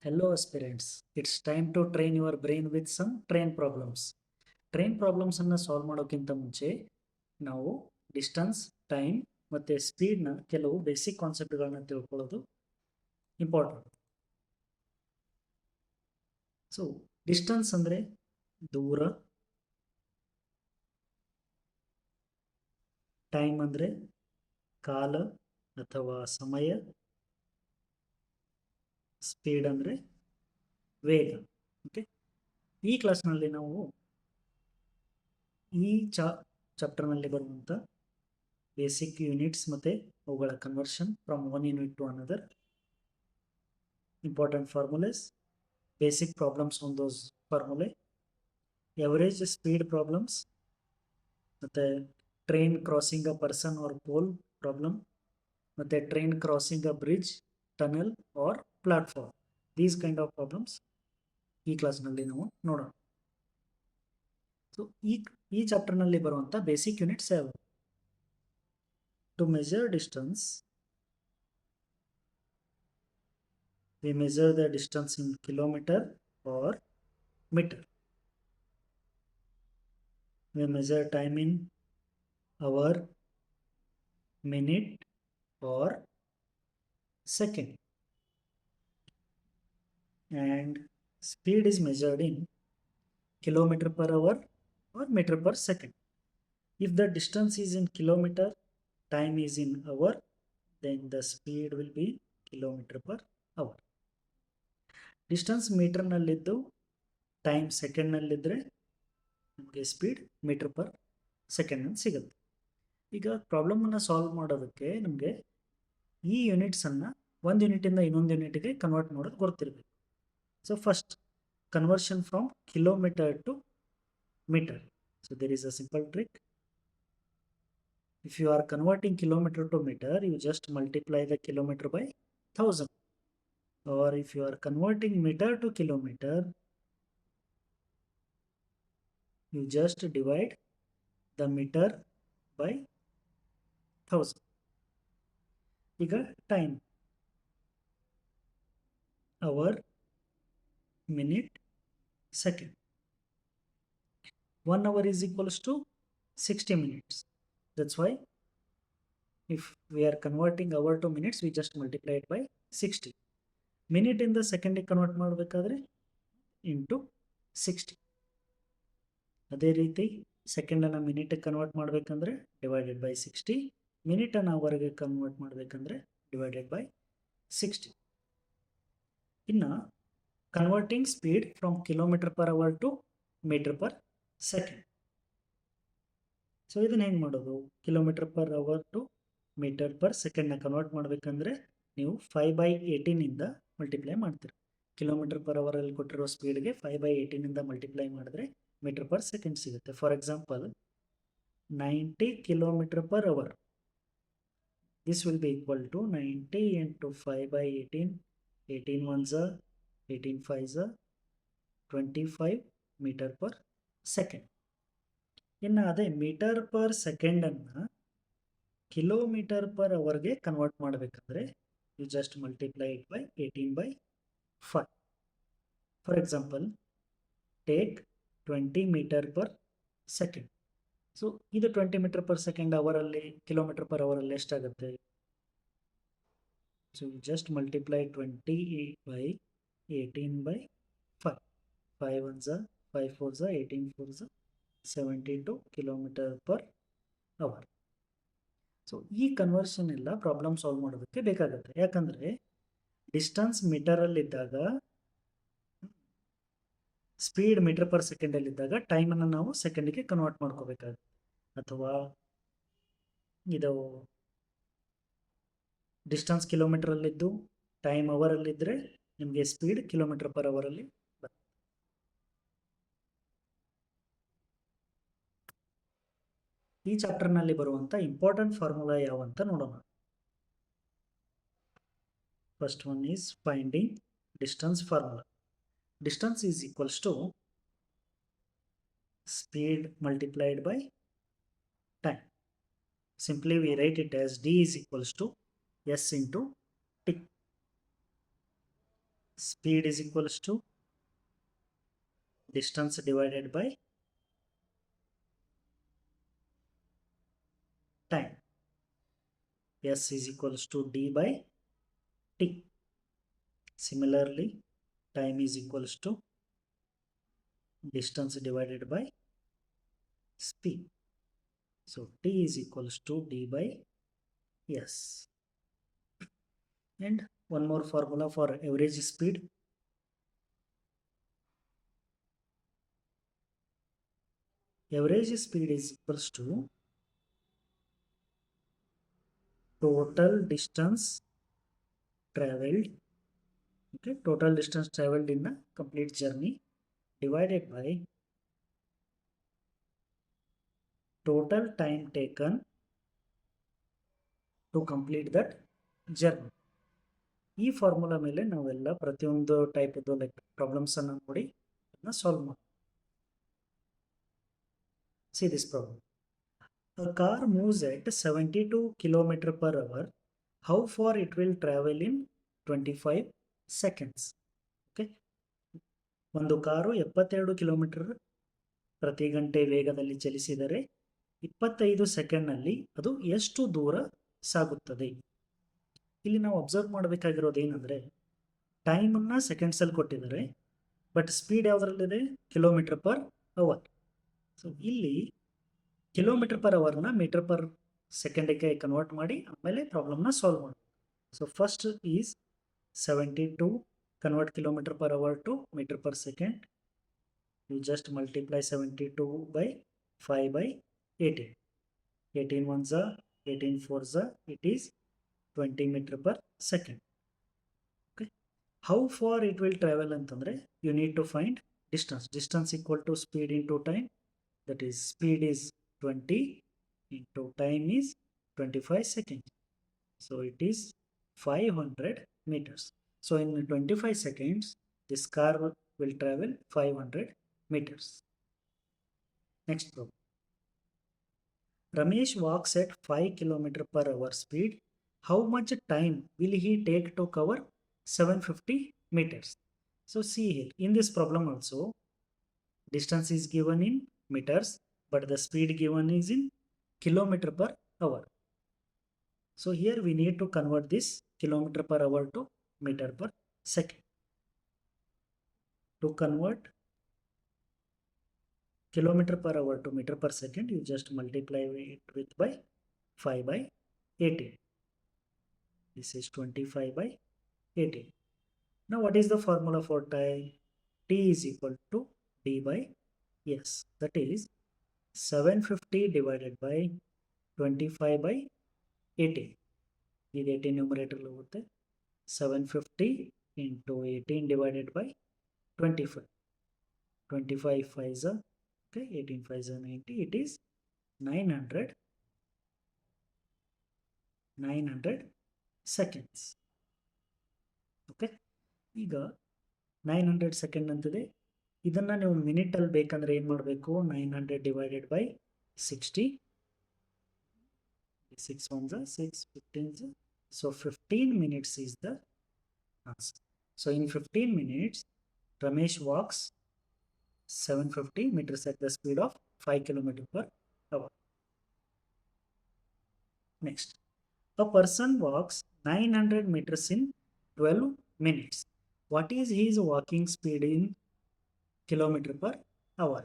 Hello aspirants, it's time to train your brain with some train problems. Train problems ಅನ್ನ solve ಮಾಡೋಕ್ಕಿಂತ ಮುಂಚೆ ನಾವು distance, time ಮತ್ತೆ ಸ್ಪೀಡ್ನ ಕೆಲವು ಬೇಸಿಕ್ ಕಾನ್ಸೆಪ್ಟ್ಗಳನ್ನ ತಿಳ್ಕೊಳ್ಳೋದು ಇಂಪಾರ್ಟೆಂಟ್. ಸೊ ಡಿಸ್ಟನ್ಸ್ ಅಂದ್ರೆ ದೂರ, ಟೈಮ್ ಅಂದ್ರೆ ಕಾಲ ಅಥವಾ ಸಮಯ, ಸ್ಪೀಡ್ ಅಂದ್ರೆ ವೇಗ. ಓಕೆ, ಈ ಕ್ಲಾಸ್ನಲ್ಲಿ ನಾವು ಈ ಚಾಪ್ಟರ್ನಲ್ಲಿ ಬರುವಂಥ ಬೇಸಿಕ್ ಯೂನಿಟ್ಸ್ ಮತ್ತು ಅವುಗಳ conversion from one unit to another, important formulas, basic problems on those formulae, average speed problems, ಮತ್ತು train crossing a person or pole problem, ಮತ್ತು train crossing a bridge, tunnel or platform. These kind of problems ಈ ಕ್ಲಾಸ್ನಲ್ಲಿ ನಾವು ನೋಡೋಣ. So ಈ ಚಾಪ್ಟರ್ನಲ್ಲಿ ಬರುವಂಥ basic units ಯಾವುದು? To measure distance, we measure the distance in kilometer or meter. We measure time in hour, minute or second. And speed is measured in kilometer per hour or meter per second. If the distance is in kilometer, time is in hour, then the speed will be kilometer per hour. Distance ಮೀಟರ್ನಲ್ಲಿದ್ದು time ಸೆಕೆಂಡ್ನಲ್ಲಿದ್ದರೆ ನಮಗೆ speed meter per ಸೆಕೆಂಡ್ನಲ್ಲಿ ಸಿಗುತ್ತೆ. ಈಗ ಪ್ರಾಬ್ಲಮನ್ನು solve ಮಾಡೋದಕ್ಕೆ ನಮಗೆ ಈ ಯೂನಿಟ್ಸನ್ನು ಒಂದು ಯೂನಿಟಿಂದ ಇನ್ನೊಂದು ಯೂನಿಟ್ಗೆ ಕನ್ವರ್ಟ್ ಮಾಡೋದು ಗೊತ್ತಿರಬೇಕು. So first conversion from kilometer to meter. So there is a simple trick. If you are converting kilometer to meter, you just multiply the kilometer by 1000. Or if you are converting meter to kilometer, you just divide the meter by 1000. ಈಗ time, hour, minute, second. 1 hour is equals to 60 minutes. That's why if we are converting hour to minutes, we just multiply it by 60. Minute ಇಂದ ಸೆಕೆಂಡಿಗೆ convert ಮಾಡಬೇಕಾದ್ರೆ into 60. ಅದೇ ರೀತಿ ಸೆಕೆಂಡನ್ನು ಮಿನಿಟಿಗೆ convert ಮಾಡಬೇಕಂದ್ರೆ divided by 60. ಮಿನಿಟನ್ನು ಅವರ್ಗೆ ಕನ್ವರ್ಟ್ ಮಾಡಬೇಕಂದ್ರೆ ಡಿವೈಡೆಡ್ ಬೈ 60. ಇನ್ನು converting speed from kilometre per hour to metre per second. So ಇದನ್ನು ಹೆಂಗೆ ಮಾಡೋದು? Kilometre per hour to metre per ಸೆಕೆಂಡ್ನ ಕನ್ವರ್ಟ್ ಮಾಡಬೇಕಂದ್ರೆ ನೀವು 5/18 ಮಲ್ಟಿಪ್ಲೈ ಮಾಡ್ತೀರಿ. ಕಿಲೋಮೀಟರ್ ಪರ್ ಅವರಲ್ಲಿ ಕೊಟ್ಟಿರೋ ಸ್ಪೀಡ್ಗೆ 5/18 ಮಲ್ಟಿಪ್ಲೈ ಮಾಡಿದ್ರೆ ಮೀಟರ್ ಪರ್ ಸೆಕೆಂಡ್ ಸಿಗುತ್ತೆ. For example 90 kilometre per hour, this will be equal to 90 into 5/18. 18 1s, 18 5s, 25 meter per second. ಇನ್ನು ಅದೇ ಮೀಟರ್ ಪರ್ ಸೆಕೆಂಡನ್ನು ಕಿಲೋಮೀಟರ್ ಪರ್ ಅವರ್ಗೆ ಕನ್ವರ್ಟ್ ಮಾಡಬೇಕಂದ್ರೆ you just multiply it by 18/5. For example, take 20 meter per second. So ಇದು 20 meter per second ಅವರಲ್ಲಿ kilometre per ಅವರಲ್ಲಿ ಎಷ್ಟಾಗುತ್ತೆ? So just multiply 20 by 18/5. 5 1s, 5 4s, 18 4s, 72 kilometer per hour. So ಈ conversion ಎಲ್ಲ problem solve ಮಾಡೋದಕ್ಕೆ ಬೇಕಾಗುತ್ತೆ. ಯಾಕಂದರೆ distance ಮೀಟರಲ್ಲಿದ್ದಾಗ, ಸ್ಪೀಡ್ ಮೀಟರ್ ಪರ್ ಸೆಕೆಂಡಲ್ಲಿದ್ದಾಗ ಟೈಮನ್ನು ನಾವು ಸೆಕೆಂಡಿಗೆ ಕನ್ವರ್ಟ್ ಮಾಡ್ಕೋಬೇಕಾಗುತ್ತೆ. ಅಥವಾ ಇದು ಡಿಸ್ಟನ್ಸ್ ಕಿಲೋಮೀಟರಲ್ಲಿದ್ದು ಟೈಮ್ ಅವರಲ್ಲಿದ್ದರೆ ನಿಮಗೆ ಸ್ಪೀಡ್ ಕಿಲೋಮೀಟರ್ ಪರ್ ಅವರಲ್ಲಿ ಬರುತ್ತೆ. ಈ ಚಾಪ್ಟರ್ನಲ್ಲಿ ಬರುವಂಥ ಇಂಪಾರ್ಟೆಂಟ್ ಫಾರ್ಮುಲಾ ಯಾವಂತ ನೋಡೋಣ. First one is finding distance formula. Distance is equals to speed multiplied by time. Simply we write it as d is equals to s into t. speed is equals to distance divided by time. S is equals to d by t. Similarly, time is equals to distance divided by speed. So t is equals to d by s. And one more formula for average speed. Average speed is equals to total distance traveled, okay, total distance traveled in a complete journey divided by total time taken to complete that journey. ಈ formula ಮೇಲೆ ನಾವೆಲ್ಲ ಪ್ರತಿಯೊಂದು ಟೈಪ್ದು like problems ಅನ್ನು ನೋಡಿ ಅದನ್ನ solve ಮಾಡಿ. See this problem. A car moves at 72 km per hour. How far it will travel in 25 seconds? Okay. ಒಂದು car 72 kilometre ಪ್ರತಿ ಗಂಟೆ ವೇಗದಲ್ಲಿ ಚಲಿಸಿದರೆ 25 ಸೆಕೆಂಡ್ನಲ್ಲಿ ಅದು ಎಷ್ಟು ದೂರ ಸಾಗುತ್ತದೆ? ಇಲ್ಲಿ ನಾವು ಅಬ್ಸರ್ವ್ ಮಾಡಬೇಕಾಗಿರೋದು ಏನಂದರೆ ಟೈಮನ್ನು ಸೆಕೆಂಡ್ಸಲ್ಲಿ ಕೊಟ್ಟಿದ್ದಾರೆ, ಬಟ್ ಸ್ಪೀಡ್ ಯಾವುದರಲ್ಲಿದೆ? Kilometre per hour. ಸೊ ಇಲ್ಲಿ ಕಿಲೋಮೀಟರ್ ಪರ್ ಅವರ್ನ ಮೀಟರ್ ಪರ್ ಸೆಕೆಂಡಿಗೆ ಕನ್ವರ್ಟ್ ಮಾಡಿ ಆಮೇಲೆ ಪ್ರಾಬ್ಲಮ್ನ ಸಾಲ್ವ್ ಮಾಡಿ. So first is 72 convert kilometer per hour to meter per second. You just multiply 72 by 5 by 18. 18 ones are 18 fours are, it is 20 meter per second. Okay. How far it will travel antandre you need to find distance. Distance equal to speed into time. That is speed is 20 into time is 25 seconds. So it is 500 meters. So in 25 seconds, this car will travel 500 meters. Next problem. Ramesh walks at 5 km per hour speed. How much time will he take to cover 750 meters? So see here, in this problem also, distance is given in meters, but the speed given is in kilometer per hour. So here we need to convert this kilometer per hour to meter per second. To convert kilometer per hour to meter per second, you just multiply it with by 5 by 18. This is 25 by 18. Now what is the formula for time? T is equal to d by s. That is 750 divided by 25 by 18. This 18 numerator lo hote 750 into 18 divided by 25. 25 5s are, okay, 18 5s are 90. It is 900 seconds. Okay. ಈಗ 900 second ಅಂತಿದೆ. ಇದನ್ನು ನೀವು ಮಿನಿಟಲ್ಲಿ ಬೇಕಂದ್ರೆ ಏನು ಮಾಡಬೇಕು? 900 divided by 60. 6 ones are 6, 15s. So 15 minutes is the answer. So in 15 minutes, Ramesh walks 750 meters at the speed of 5 km per hour. Next, a person walks 900 meters in 12 minutes. What is his walking speed in kilometer per hour?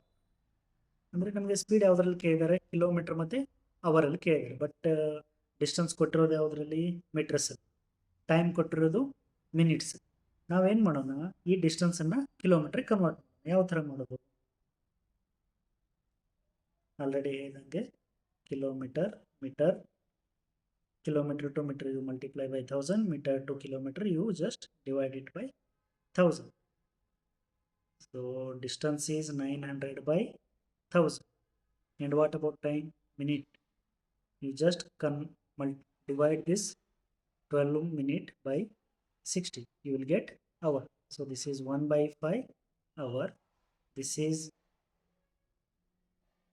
ಅಂದರೆ ನಮಗೆ speed ಯಾವುದ್ರಲ್ಲಿ ಕೇಳಿದ್ದಾರೆ? Kilometre ಮತ್ತು ಅವರಲ್ಲಿ ಕೇಳಿದ್ದಾರೆ. But distance ಕೊಟ್ಟಿರೋದು ಯಾವುದರಲ್ಲಿ? ಮೀಟರ್ಸಲ್ಲಿ. Time ಕೊಟ್ಟಿರೋದು ಮಿನಿಟ್ಸ್. ನಾವೇನು ಮಾಡೋಣ? ಈ ಡಿಸ್ಟೆನ್ಸನ್ನು ಕಿಲೋಮೀಟ್ರಿಗೆ ಕನ್ವರ್ಟ್ ಮಾಡೋಣ. ಯಾವ ಥರ ಮಾಡೋದು? ಆಲ್ರೆಡಿ ಹೇಳಿದಂಗೆ kilometer, meter, kilometer to meter you multiply by 1000, meter to kilometer you just divide it by 1000. So distance is 900 by 1000. And what about time? Minute. You just divide this 12 minute by 60. You will get hour. So this is 1 by 5 hour. This is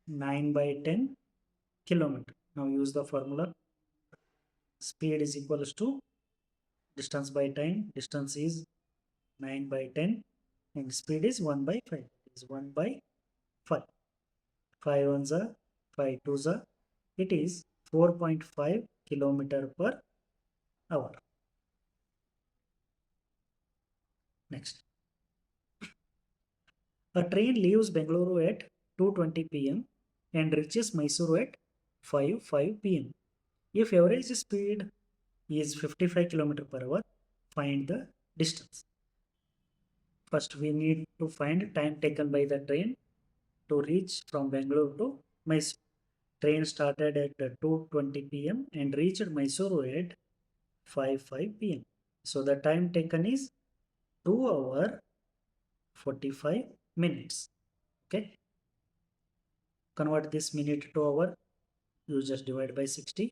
9 by 10 kilometer. Now use the formula. Speed is equals to distance by time. Distance is 9 by 10 and speed is 1 by 5. It is 1 by 5. 5 ones are 5 twos are. It is 4.5 kilometer per hour. Next. A train leaves Bengaluru at 2:20 p.m. and reaches Mysuru at 5:05 p.m. If average speed is 55 km per hour, find the distance. First, we need to find time taken by the train to reach from Bengaluru to Mysuru. Train started at 2:20 p.m. and reached Mysuru at 5:05 p.m. So the time taken is 2 hours 45 minutes. Okay. Convert this minute to hour. You just divide by 60.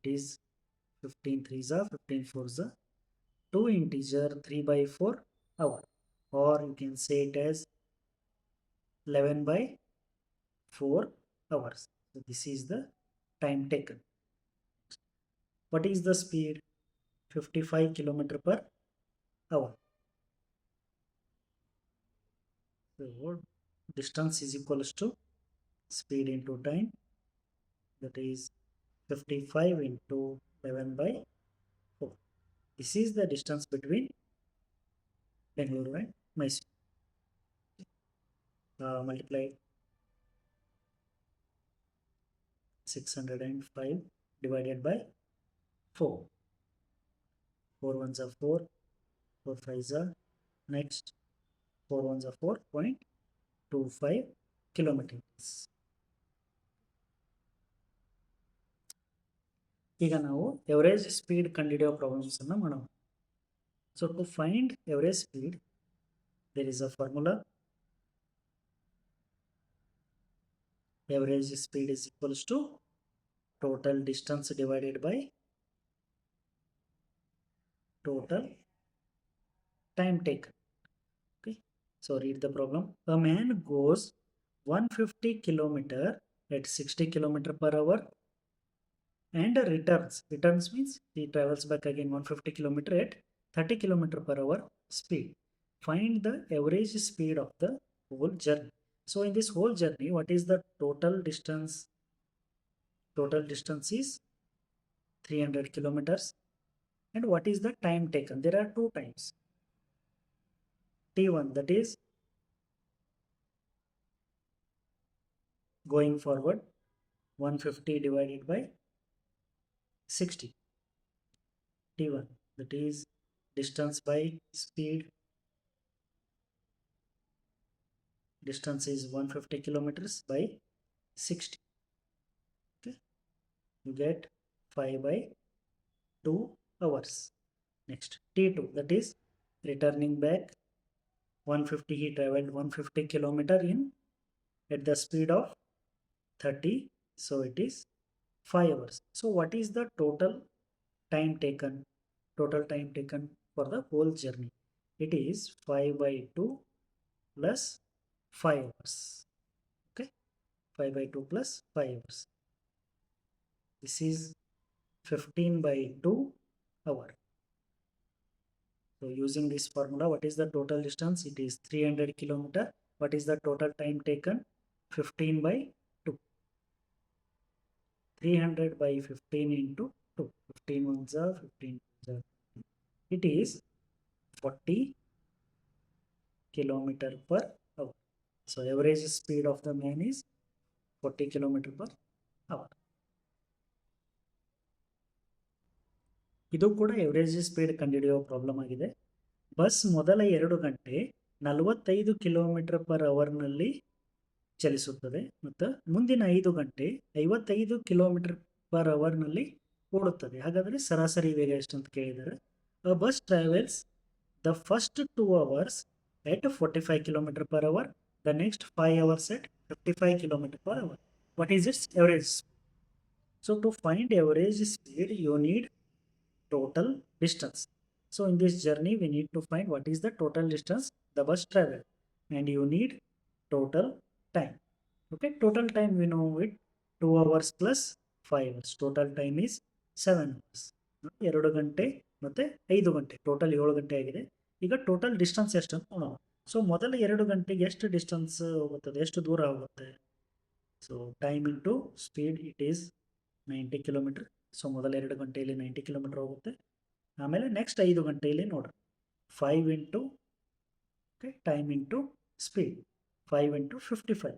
It is 15 3s are 15 4s are 2 integer 3 by 4 hour, or you can say it as 11 by 4 hours. So this is the time taken. What is the speed? 55 km per hour. So distance is equals to speed into time, that is 55 into 11 by 4. This is the distance between Bengaluru and Mysuru. Multiply 605 divided by 4. 4 ones are 4, 4 5s are, next 4 ones are 4.25 kilometers. ಈಗ ನಾವು average speed ಕಂಡುಹಿಡಿಯೋ problems ಅನ್ನು ಮಾಡೋಣ. So to find average speed there is a formula. Average speed is equals to total distance divided by total time taken. Okay, so read the problem. A man goes 150 kilometer at 60 kilometer per hour and returns means he travels back again 150 kilometer at 30 kilometer per hour speed. Find the average speed of the whole journey. So in this whole journey, what is the total distance? Total distance is 300 kilometers. And what is the time taken? There are two times. T1, that is going forward, 150 divided by 60. T1, that is distance by speed. Distance is 150 kilometers by 60. Okay, you get 5 by 2 hours. Next, T2, that is returning back 150. He traveled 150 kilometer in at the speed of 30, so it is 5 hours. So what is the total time taken? Total time taken for the whole journey, it is 5 by 2 plus 5 hours. Okay, 5 by 2 plus 5 hours. This is 15 by 2 hour. So using this formula, what is the total distance? It is 300 kilometer. What is the total time taken? 15 by 2. 300 by 15 into 2. 15 ones are 15 ones are. It is 40 kilometer per hour. So average speed of the man is 40 kilometer per hour. ಇದು ಕೂಡ average speed ಕಂಡುಹಿಡಿಯುವ problem ಆಗಿದೆ. Bus ಮೊದಲ 2 ಗಂಟೆ 45 kilometre per ಅವರ್ನಲ್ಲಿ ಚಲಿಸುತ್ತದೆ ಮತ್ತು ಮುಂದಿನ 5 ಗಂಟೆ 55 ಕಿಲೋಮೀಟರ್ ಪರ್ ಅವರ್ನಲ್ಲಿ ಓಡುತ್ತದೆ. ಹಾಗಾದರೆ ಸರಾಸರಿ ವೇಗ ಎಷ್ಟು ಅಂತ ಕೇಳಿದ್ದಾರೆ. A bus travels the first 2 hours at 45 kilometer per hour, the next 5 hours at 55 kilometer per hour. What is its average? So to find average speed, you need total distance. So in this journey, we need to find what is the total distance the bus traveled, and you need total time. Okay, total time we know it, 2 hours plus 5 hours. Total time is 7 hours. 2 ಗಂಟೆ ಮತ್ತೆ 5 ಗಂಟೆ, total 7 ಗಂಟೆ ಆಗಿದೆ. ಈಗ total distance ಎಷ್ಟು ಅಂತ ನೋಡೋಣ. So ಮೊದಲ 2 ಗಂಟೆಗೆ ಎಷ್ಟು ಡಿಸ್ಟೆನ್ಸ್ ಹೋಗುತ್ತದೆ, ಎಷ್ಟು ದೂರ ಹೋಗುತ್ತೆ? So time into speed it is 90 kilometre. So ಮೊದಲ 2 ಗಂಟೆಯಲ್ಲಿ 90 ಕಿಲೋಮೀಟರ್ ಹೋಗುತ್ತೆ. ಆಮೇಲೆ ನೆಕ್ಸ್ಟ್ 5 ಗಂಟೆಯಲ್ಲಿ ನೋಡ್ರಿ 5 into time into speed 5 into 55.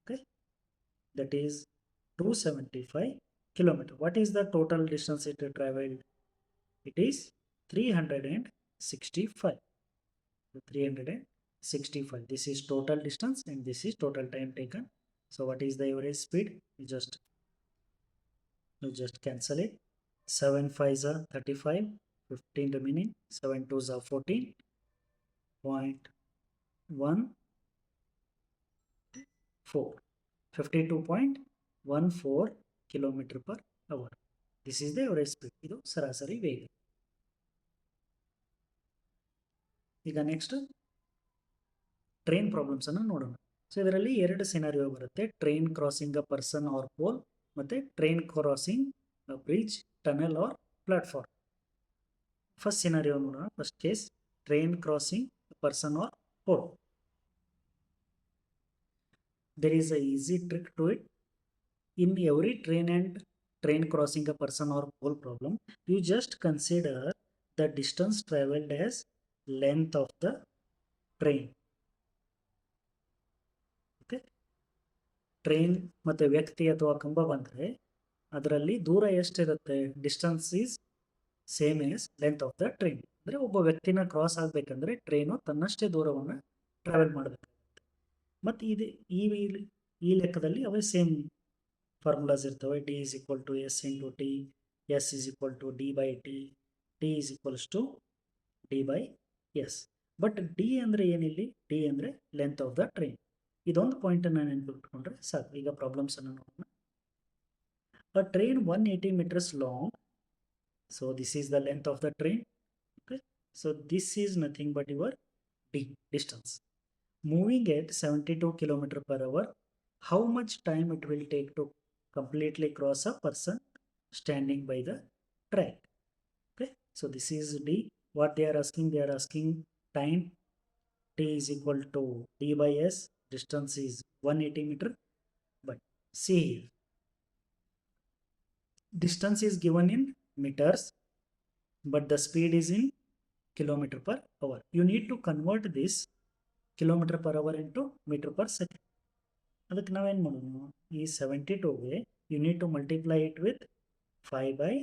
Okay, that is 275 kilometer. What is the total distance it traveled? It is 365. 365. This is total distance and this is total time taken. So what is the average speed? You just cancel it. 7 5s are 35, 15 remaining, 7 2s are 14.14, 52.14 kilometer per hour. This is the average speed. ಇದು ಸರಾಸರಿ ವೇಗ. ಈಗ next train problems ಅನ್ನು ನೋಡೋಣ. So ಇದರಲ್ಲಿ 2 scenario ಬರುತ್ತೆ. Train crossing a person or pole ಮತ್ತೆ train crossing a bridge, tunnel or platform. First scenario ನೋಡೋಣ. First case, train crossing a person or pole. There is a easy trick to it. In every train crossing a person or pole problem, you just consider the distance traveled as length of the train. Okay, train ಮತ್ತು ವ್ಯಕ್ತಿ ಅಥವಾ ಕಂಬ ಬಂದರೆ ಅದರಲ್ಲಿ ದೂರ ಎಷ್ಟಿರುತ್ತೆ? Distance is same as length of the train. ಅಂದರೆ ಒಬ್ಬ ವ್ಯಕ್ತಿನ ಕ್ರಾಸ್ ಆಗಬೇಕಂದ್ರೆ ಟ್ರೈನು ತನ್ನಷ್ಟೇ ದೂರವನ್ನು ಟ್ರಾವೆಲ್ ಮಾಡಬೇಕು. ಮತ್ತು ಈ ಲೆಕ್ಕದಲ್ಲಿ ಅವೇ ಸೇಮ್ ಫಾರ್ಮುಲಾಸ್ ಇರ್ತವೆ. D is equal to S into T, S is equal to D by T, T is equals to D by S. But D ಅಂದರೆ ಏನಿಲ್ಲಿ? ಡಿ ಅಂದರೆ ಲೆಂತ್ ಆಫ್ ದ ಟ್ರೈನ್. ಇದೊಂದು ಪಾಯಿಂಟನ್ನು ನೆನಪಿಟ್ಕೊಂಡ್ರೆ ಸಾಕು. ಈಗ ಪ್ರಾಬ್ಲಮ್ಸನ್ನು ನೋಡೋಣ. A train 180 meters long. So this is the length of the train. Okay, so this is nothing but your D, distance. Moving at 72 kilometer per hour, how much time it will take to completely cross a person standing by the track? Okay, so this is D. What they are asking time. T is equal to D by S. Distance is 180 meter. But see here, distance is given in meters, but the speed is in kilometer per hour. You need to convert this kilometer per hour into meter per second. ಅದಕ್ಕೆ ನಾವೇನು ಮಾಡೋಣ? ಈ 72ಗೆ you need to multiply it with 5 by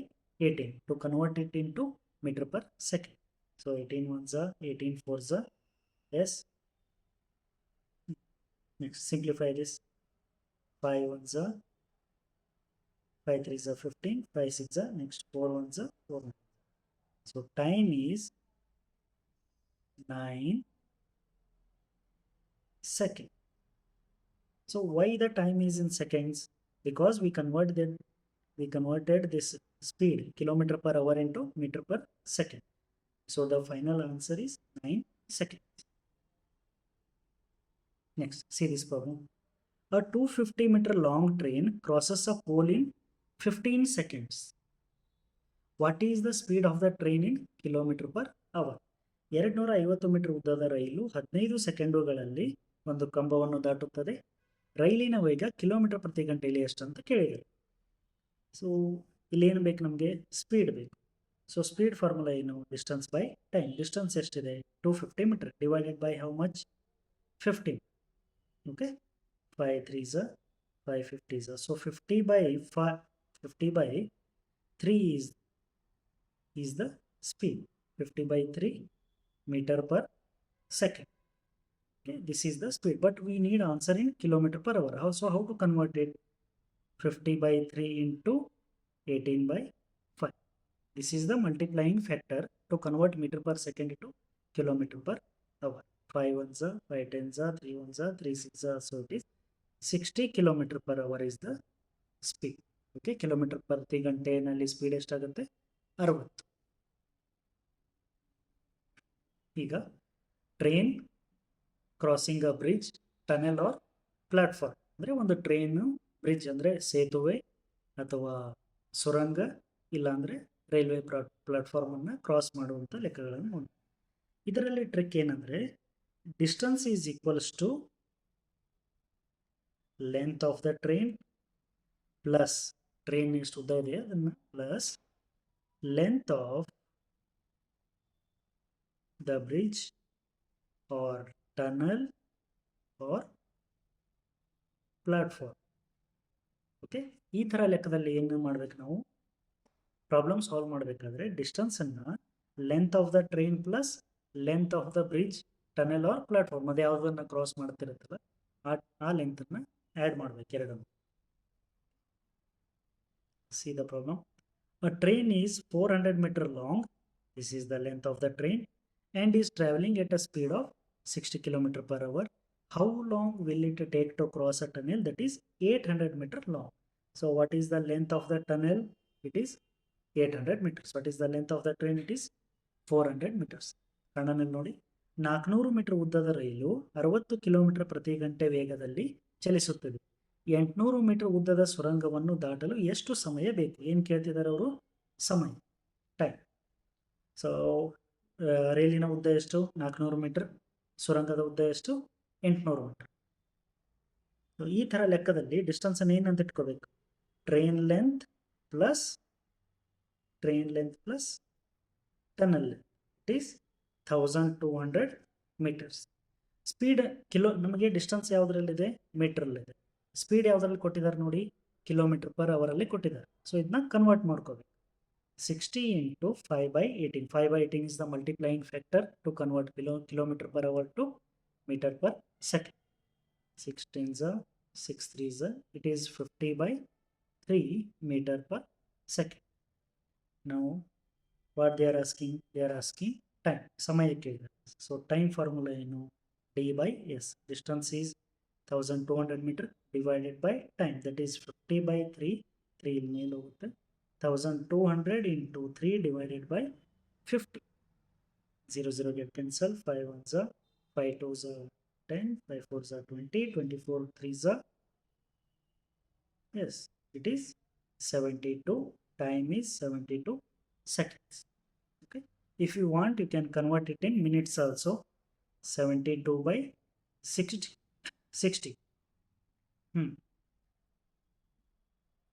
18 to convert it into meter per second. So 18 ones are 18 fours are yes. Next simplify this. 5 ones are 5 3s are 15, 5 6 are next 4 ones are 4. So time is 9 seconds. So why the time is in seconds? Because we converted this speed kilometer per hour into meter per second. So the final answer is 9 seconds. Next, see this problem. A 250 meter long train crosses a pole in 15 seconds. What is the speed of the train in kilometer per hour? 250 metre ಉದ್ದದ ರೈಲು 15 ಸೆಕೆಂಡುಗಳಲ್ಲಿ ಒಂದು ಕಂಬವನ್ನು ದಾಟುತ್ತದೆ. ರೈಲಿನ ವೇಗ kilometre ಪ್ರತಿ ಗಂಟೆಯಲ್ಲಿ ಎಷ್ಟು ಅಂತ ಕೇಳಿದ್ದಾರೆ. ಸೊ ಇಲ್ಲಿ ಏನು ಬೇಕು ನಮಗೆ? ಸ್ಪೀಡ್ ಬೇಕು. ಸೊ ಸ್ಪೀಡ್ ಫಾರ್ಮುಲಾ ಏನು? Distance by time. ಡಿಸ್ಟೆನ್ಸ್ ಎಷ್ಟಿದೆ? 250 meter divided by how much? 15. Okay, 5 3s are 5 50s are. So 50 by 3 is the speed. 50 by 3 meter per second. Okay, this is the speed, but we need answer in kilometer per hour. So how to convert it? 50 by 3 into 18 by 5. This is the multiplying factor to convert meter per second into kilometer per hour. 5 ones are 5 10s are 3 ones are 3 6 are. So it is 60 kilometer per hour is the speed. Okay, kilometer ಪ್ರತಿ ಗಂಟೆಯಲ್ಲಿ speed ಎಷ್ಟಾಗುತ್ತೆ? 60. ಈಗ train crossing a bridge, tunnel or platform. ಅಂದರೆ ಒಂದು train bridge ಅಂದರೆ ಸೇತುವೆ ಅಥವಾ ಸುರಂಗ, ಇಲ್ಲಾಂದರೆ ರೈಲ್ವೆ ಪ್ಲಾಟ್ಫಾರ್ಮನ್ನು ಕ್ರಾಸ್ ಮಾಡುವಂಥ ಲೆಕ್ಕಗಳನ್ನು ನೋಡಿ. ಇದರಲ್ಲಿ ಟ್ರಿಕ್ ಏನಂದರೆ distance is equals to length of the train plus train ಎಷ್ಟು ಉದ್ದ ಇದೆ ಅದನ್ನು plus length of the bridge or tunnel or platform. Okay, ಈ ಥರ ಲೆಕ್ಕದಲ್ಲಿ ಏನು ಮಾಡಬೇಕು ನಾವು ಪ್ರಾಬ್ಲಮ್ ಸಾಲ್ವ್ ಮಾಡಬೇಕಾದ್ರೆ ಡಿಸ್ಟನ್ಸನ್ನು length of the train plus length of the bridge tunnel or platform ಅದು ಯಾವುದನ್ನು ಕ್ರಾಸ್ ಮಾಡ್ತಿರುತ್ತಲ್ಲ ಆ ಲೆಂತನ್ನು ಆ್ಯಡ್ ಮಾಡಬೇಕು ಎರಡನ್ನು. See the problem. A train is 400 meter long. This is the length of the train and is traveling at a speed of 60 km per hour. How long will it take to cross a tunnel that is 800 meter long? So what is the length of the tunnel? It is 800 meters. What is the length of the train? It is 400 meters. ಕಣ್ಣನಲ್ಲಿ ನೋಡಿ 400 metre ಉದ್ದದ ರೈಲು 60 kilometre ಪ್ರತಿ ಗಂಟೆ ವೇಗದಲ್ಲಿ ಚಲಿಸುತ್ತದೆ. 800 metre ಉದ್ದದ ಸುರಂಗವನ್ನು ದಾಟಲು ಎಷ್ಟು ಸಮಯ ಬೇಕು? ಏನು ಕೇಳ್ತಿದ್ದಾರೆ ಅವರು? ಸಮಯ, ಟೈಮ್. ಸೊ ರೈಲಿನ ಉದ್ದ ಎಷ್ಟು? 400 ಮೀಟರ್. ಸುರಂಗದ ಉದ್ದ ಎಷ್ಟು? 800 ಮೀಟರ್. ಸೊ ಈ ಥರ ಲೆಕ್ಕದಲ್ಲಿ ಡಿಸ್ಟನ್ಸನ್ನು ಏನಂತ ಇಟ್ಕೋಬೇಕು? Train length plus tunnel length it is 1200 meters. Speed ನಮಗೆ ಡಿಸ್ಟನ್ಸ್ ಯಾವುದರಲ್ಲಿದೆ? ಮೀಟ್ರಲ್ಲಿದೆ. ಸ್ಪೀಡ್ ಯಾವುದರಲ್ಲಿ ಕೊಟ್ಟಿದ್ದಾರೆ ನೋಡಿ? ಕಿಲೋಮೀಟರ್ ಪರ್ ಅವರಲ್ಲಿ ಕೊಟ್ಟಿದ್ದಾರೆ. ಸೊ ಇದನ್ನ ಕನ್ವರ್ಟ್ ಮಾಡ್ಕೋಬೇಕು. 60 into 5/18. 5/18 is the multiplying factor to convert kilometer per hour to meter per second. 6 tens are 6 threes are, it is 50/3 meter per second. Now what they are asking? They are asking time. ಸಮಯಕ್ಕೆ. So time formula ಏನು? D/S. Distance is 1200 meter divided by time, that is 50/3. 3 ಮೇಲೆ ಹೋಗುತ್ತೆ. 1200 into 3 divided by 50. 0 get cancel. 5 1s are 5 2s are 10, 5 4s are 20, 24 3s are, yes, it is 72. Time is 72 seconds. Okay, if you want you can convert it in minutes also. 72/60.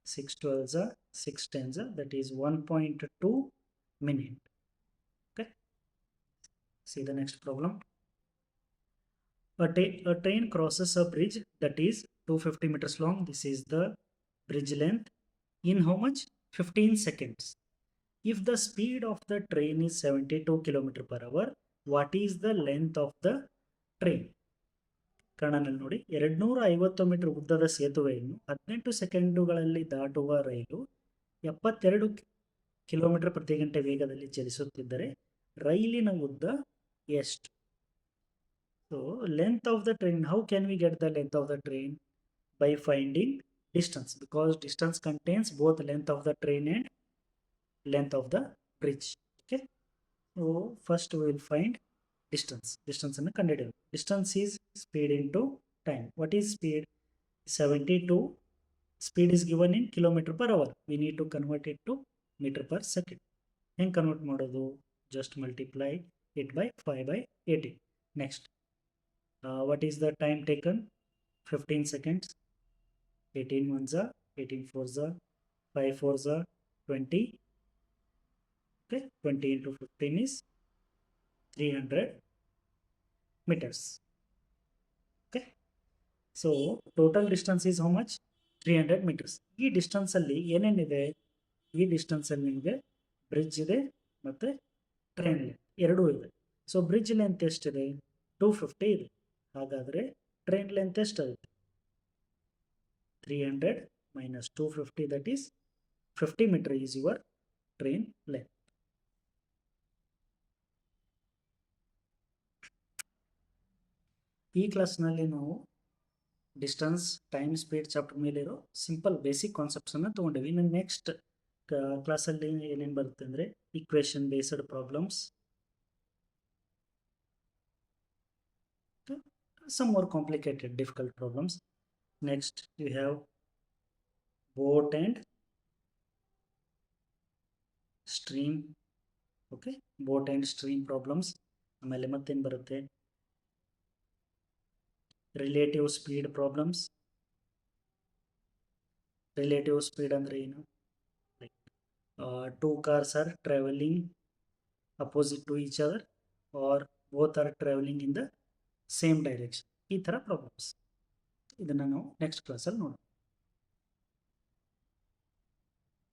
6 12s are 6 10s are, that is 1.2 minute. Okay, see the next problem. A train crosses a bridge that is 250 meters long. This is the bridge length. In how much? 15 seconds. If the speed of the train is 72 km per hour, what is the length of the train? ಕನ್ನಡದಲ್ಲಿ ನೋಡಿ, 250 metre ಉದ್ದದ ಸೇತುವೆಯನ್ನು 18 ಸೆಕೆಂಡುಗಳಲ್ಲಿ ದಾಟುವ ರೈಲು 72 kilometre ಪ್ರತಿ ಗಂಟೆ ವೇಗದಲ್ಲಿ ಚಲಿಸುತ್ತಿದ್ದರೆ ರೈಲಿನ ಉದ್ದ ಎಷ್ಟು? So length of the train, how can we get the length of the train? By finding distance, because distance contains both length of the train and length of the bridge. Okay, so first we will find distance ಅನ್ನು ಕಂಡುಹಿಡಿಯೋಣ. Distance is speed into time. What is speed? 72. Speed is given in kilometer per hour. We need to convert it to meter per second. ಹೆಂಗೆ convert ಮಾಡೋದು? just multiply it by 5/18. Next, what is the time taken? 15 seconds. 18 ones are 18 fours are 5 fours are 20. Okay, 20 into 15 is 300 meters. Okay, so total distance is how much? 300 meters. ಈ distance ಅಲ್ಲಿ ಏನೇನಿದೆ? ಈ distance ಅಲ್ಲಿ ನಿಮಗೆ bridge ಇದೆ ಮತ್ತೆ train ಎರಡೂ ಇದೆ. ಸೊ ಬ್ರಿಡ್ಜ್ ಲೆಂತ್ ಎಷ್ಟಿದೆ? 250 ಇದೆ. ಹಾಗಾದರೆ ಟ್ರೈನ್ ಲೆಂತ್ ಎಷ್ಟಾಗುತ್ತೆ? 300 minus 250, that is 50 meter is your train length. ಈ ಕ್ಲಾಸ್ನಲ್ಲಿ ನಾವು ಡಿಸ್ಟನ್ಸ್, ಟೈಮ್, ಸ್ಪೀಡ್ ಚಾಪ್ಟರ್ ಮೇಲಿರೋ ಸಿಂಪಲ್ ಬೇಸಿಕ್ ಕಾನ್ಸೆಪ್ಟ್ಸನ್ನು ತೊಗೊಂಡಿವಿ. ಇನ್ನು ನೆಕ್ಸ್ಟ್ ಕ್ಲಾಸಲ್ಲಿ ಏನೇನು ಬರುತ್ತೆ ಅಂದರೆ equation based problems, some more complicated difficult problems. Next you have boat and stream. Okay, boat and stream problems. ಆಮೇಲೆ ಮತ್ತೇನು ಬರುತ್ತೆ, relative speed problems. Relative speed ಅಂದರೆ ಏನು, two cars are traveling opposite to each other or both are traveling in the same direction, ಈ ಥರ problems. ಇದನ್ನು ನಾವು next ಕ್ಲಾಸಲ್ಲಿ ನೋಡೋಣ.